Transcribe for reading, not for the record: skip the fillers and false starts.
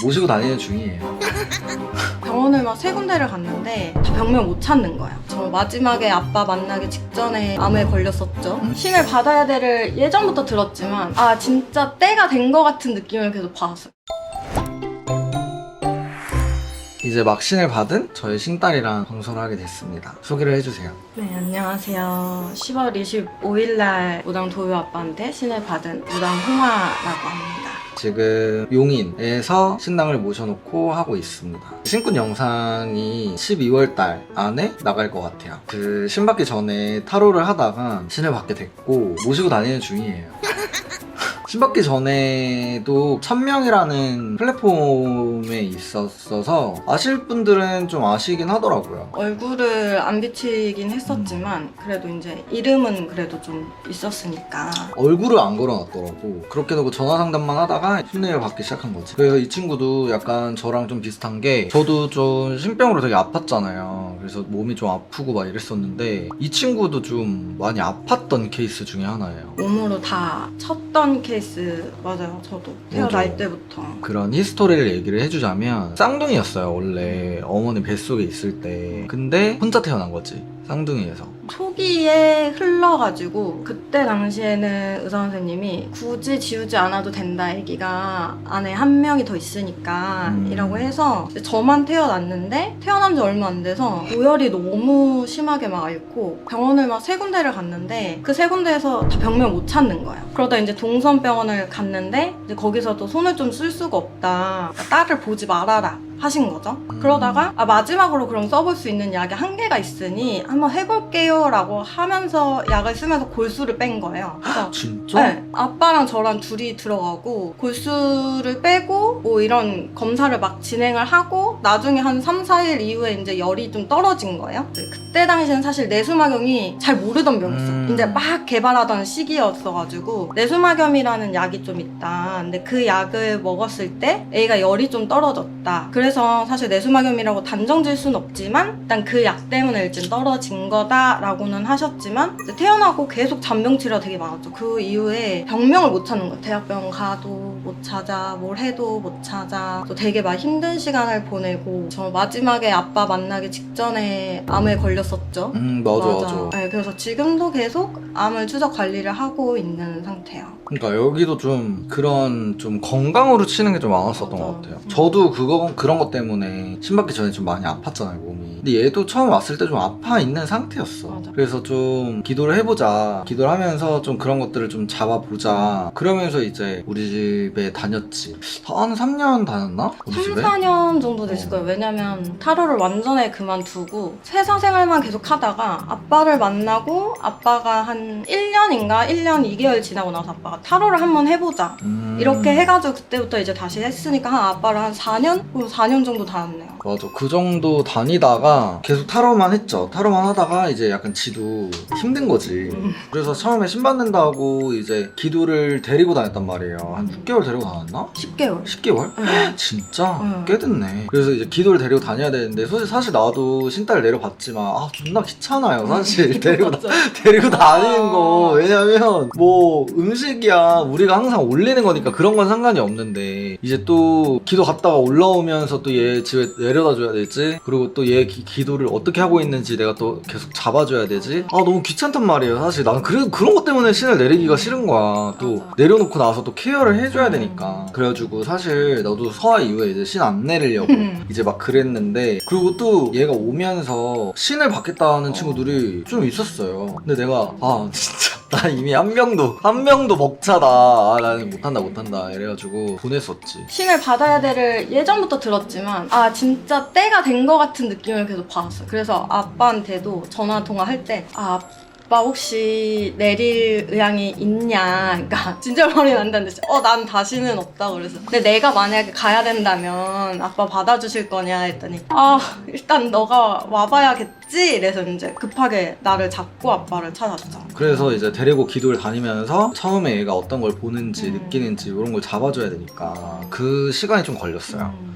모시고 다니는 중이에요. 병원을 막 세 군데를 갔는데 다 병명 못 찾는 거예요. 저 마지막에 아빠 만나기 직전에 암에 걸렸었죠. 신을 받아야 돼를 예전부터 들었지만 아 진짜 때가 된 것 같은 느낌을 계속 받았어요. 이제 막 신을 받은 저희 신딸이랑 방송을 하게 됐습니다. 소개를 해주세요. 네, 안녕하세요. 10월 25일 날 무당 도요 아빠한테 신을 받은 무당 홍아라고 합니다. 지금 용인에서 신당을 모셔놓고 하고 있습니다. 신꾼 영상이 12월 달 안에 나갈 것 같아요. 그 신 받기 전에 타로를 하다가 신을 받게 됐고 모시고 다니는 중이에요. 신 받기 전에도 1000명이라는 플랫폼에 있었어서 아실 분들은 좀 아시긴 하더라고요. 얼굴을 안 비치긴 했었지만 그래도 이제 이름은 그래도 좀 있었으니까. 얼굴을 안 걸어놨더라고. 그렇게 하고 전화 상담만 하다가 신뢰를 받기 시작한 거지. 그래서 이 친구도 약간 저랑 좀 비슷한 게 저도 좀 신병으로 되게 아팠잖아요. 그래서 몸이 좀 아프고 막 이랬었는데 이 친구도 좀 많이 아팠던 케이스 중에 하나예요. 몸으로 다 쳤던 케이스 맞아요. 저도 태어날 맞아. 때부터. 그런 히스토리를 얘기를 해주자면 쌍둥이였어요. 원래 어머니 뱃속에 있을 때. 근데 혼자 태어난 거지. 쌍둥이에서. 초기에 흘러가지고 그때 당시에는 의사 선생님이 굳이 지우지 않아도 된다, 애기가 안에 한 명이 더 있으니까 이라고 해서 저만 태어났는데 태어난 지 얼마 안 돼서 고열이 너무 심하게 막 앓고 병원을 막 세 군데를 갔는데 그 세 군데에서 다 병명 못 찾는 거예요. 그러다 이제 동선병원을 갔는데 이제 거기서도 손을 좀 쓸 수가 없다, 그러니까 딸을 보지 말아라 하신 거죠. 그러다가 마지막으로 그럼 써볼 수 있는 약이 한 개가 있으니 한번 해볼게요 라고 하면서 약을 쓰면서 골수를 뺀 거예요. 그래서 진짜? 네, 아빠랑 저랑 둘이 들어가고 골수를 빼고 뭐 이런 검사를 막 진행을 하고 나중에 한 3, 4일 이후에 이제 열이 좀 떨어진 거예요. 그때 당시엔 사실 내수막염이 잘 모르던 병이었어요. 이제 막 개발하던 시기였어가지고 내수막염이라는 약이 좀 있다. 근데 그 약을 먹었을 때 애가 열이 좀 떨어졌다. 그래서 사실 내수막염이라고 단정 지을 수는 없지만 일단 그 약 때문에 일찍 떨어진 거다라고는 하셨지만 이제 태어나고 계속 잔병 치료가 되게 많았죠. 그 이후에 병명을 못 찾는 거예요. 대학병원 가도 못 찾아, 뭘 해도 못 찾아. 또 되게 막 힘든 시간을 보내고 저 마지막에 아빠 만나기 직전에 암에 걸렸었죠. 맞아. 네, 그래서 지금도 계속 암을 추적 관리를 하고 있는 상태예요. 그러니까 여기도 좀 그런 좀 건강으로 치는 게 좀 많았었던 맞아. 것 같아요. 저도 그런 것 때문에 신 받기 전에 좀 많이 아팠잖아요, 몸이. 근데 얘도 처음 왔을 때 좀 아파 있는 상태였어. 맞아. 그래서 좀 기도를 해보자. 기도를 하면서 좀 그런 것들을 좀 잡아보자. 그러면서 이제 우리 집에 다녔지. 한 3년 다녔나? 우리 3, 집에? 4년 정도 됐을 거예요. 왜냐면 타로를 완전히 그만두고 회사 생활만 계속 하다가 아빠를 만나고 아빠가 한 1년인가 1년 2개월 지나고 나서 아빠가 타로를 한번 해보자 이렇게 해가지고 그때부터 이제 다시 했으니까 한 아빠를 한 4년? 4년 정도 다녔네요. 맞아. 그 정도 다니다가 계속 타로만 했죠. 타로만 하다가 이제 약간 지도 힘든 거지. 그래서 처음에 신받는다고 이제 기도를 데리고 다녔단 말이에요. 한 6개월 데리고 다녔나? 10개월. 10개월? 네. 진짜? 응. 꽤 됐네. 그래서 이제 기도를 데리고 다녀야 되는데 사실 나도 신딸 내려봤지만 존나 귀찮아요. 사실 데리고 다니는 거. 왜냐면 뭐 음식이야 우리가 항상 올리는 거니까 그런 건 상관이 없는데 이제 또 기도 갔다가 올라오면서 또 얘 집에 내려다 줘야 되지. 그리고 또 얘 기도를 어떻게 하고 있는지 내가 또 계속 잡아줘야 되지. 너무 귀찮단 말이에요. 사실 나는 그런 것 때문에 신을 내리기가 싫은 거야. 또 맞아. 내려놓고 나서 또 케어를 해줘야 되니까. 그래가지고 사실 나도 서화 이후에 이제 신 안 내리려고 이제 막 그랬는데, 그리고 또 얘가 오면서 신을 받겠다는 친구들이 좀 있었어요. 근데 내가 진짜 나 이미 한 명도 먹차다. 나는 못한다 이래가지고 보냈었지. 신을 받아야 돼를 예전부터 들었지만 아 진짜 때가 된 것 같은 느낌을 계속 받았어요. 그래서 아빠한테도 전화 통화할 때 아빠 혹시 내릴 의향이 있냐, 그러니까 진절머리 난다는데 난 다시는 없다고. 그래서 근데 내가 만약에 가야 된다면 아빠 받아주실 거냐 했더니 일단 너가 와봐야겠지 이래서 이제 급하게 나를 잡고 아빠를 찾았죠. 그래서 이제 데리고 기도를 다니면서 처음에 얘가 어떤 걸 보는지 느끼는지 이런 걸 잡아줘야 되니까 그 시간이 좀 걸렸어요.